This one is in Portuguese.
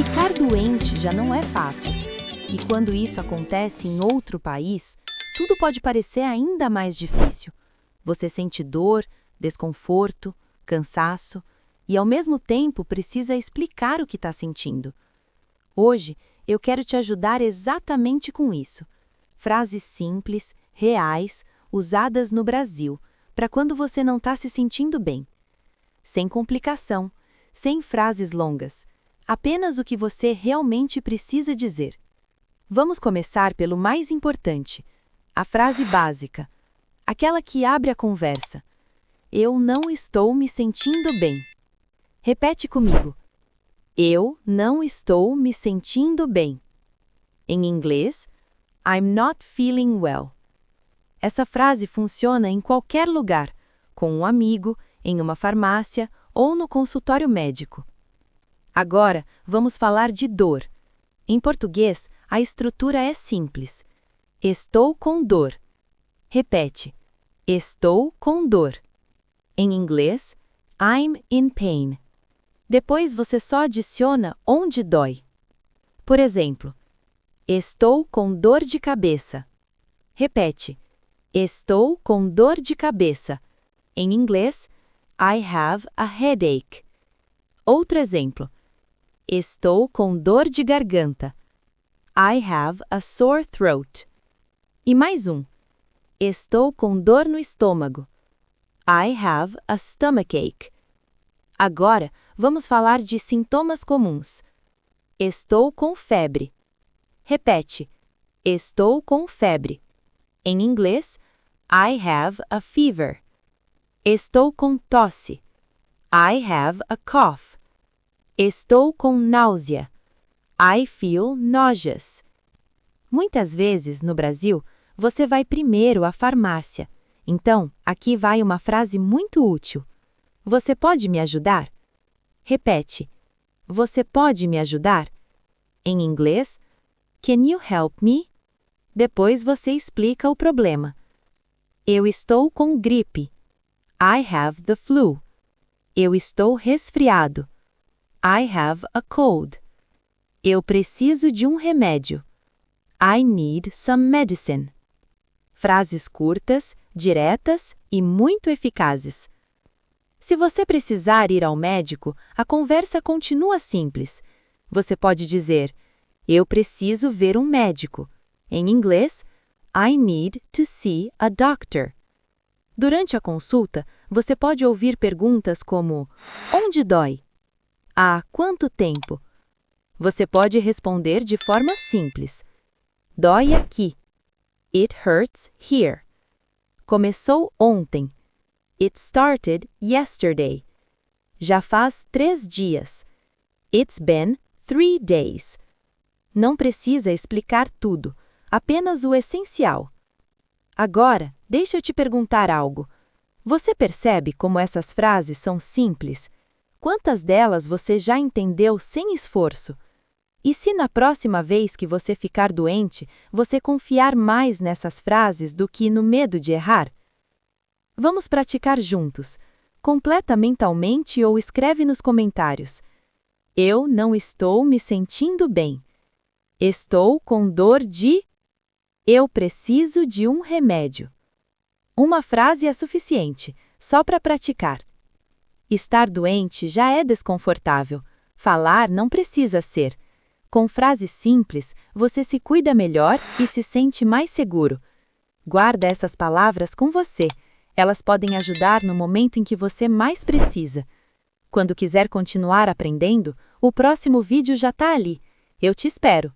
Ficar doente já não é fácil. E quando isso acontece em outro país, tudo pode parecer ainda mais difícil. Você sente dor, desconforto, cansaço e, ao mesmo tempo, precisa explicar o que está sentindo. Hoje, eu quero te ajudar exatamente com isso. Frases simples, reais, usadas no Brasil, para quando você não está se sentindo bem. Sem complicação, sem frases longas. Apenas o que você realmente precisa dizer. Vamos começar pelo mais importante, a frase básica, aquela que abre a conversa. Eu não estou me sentindo bem. Repete comigo. Eu não estou me sentindo bem. Em inglês, I'm not feeling well. Essa frase funciona em qualquer lugar, com um amigo, em uma farmácia ou no consultório médico. Agora, vamos falar de dor. Em português, a estrutura é simples. Estou com dor. Repete. Estou com dor. Em inglês, I'm in pain. Depois você só adiciona onde dói. Por exemplo, estou com dor de cabeça. Repete. Estou com dor de cabeça. Em inglês, I have a headache. Outro exemplo. Estou com dor de garganta. I have a sore throat. E mais um. Estou com dor no estômago. I have a stomachache. Agora, vamos falar de sintomas comuns. Estou com febre. Repete. Estou com febre. Em inglês, I have a fever. Estou com tosse. I have a cough. Estou com náusea. I feel nauseous. Muitas vezes, no Brasil, você vai primeiro à farmácia. Então, aqui vai uma frase muito útil. Você pode me ajudar? Repete. Você pode me ajudar? Em inglês, Can you help me? Depois você explica o problema. Eu estou com gripe. I have the flu. Eu estou resfriado. I have a cold. Eu preciso de um remédio. I need some medicine. Frases curtas, diretas e muito eficazes. Se você precisar ir ao médico, a conversa continua simples. Você pode dizer, eu preciso ver um médico. Em inglês, I need to see a doctor. Durante a consulta, você pode ouvir perguntas como, onde dói? Há quanto tempo? Você pode responder de forma simples. Dói aqui. It hurts here. Começou ontem. It started yesterday. Já faz 3 dias. It's been 3 days. Não precisa explicar tudo, apenas o essencial. Agora, deixa eu te perguntar algo. Você percebe como essas frases são simples? Quantas delas você já entendeu sem esforço? E se na próxima vez que você ficar doente, você confiar mais nessas frases do que no medo de errar? Vamos praticar juntos. Completa mentalmente ou escreve nos comentários. Eu não estou me sentindo bem. Estou com dor de... Eu preciso de um remédio. Uma frase é suficiente, só para praticar. Estar doente já é desconfortável. Falar não precisa ser. Com frases simples, você se cuida melhor e se sente mais seguro. Guarda essas palavras com você. Elas podem ajudar no momento em que você mais precisa. Quando quiser continuar aprendendo, o próximo vídeo já está ali. Eu te espero!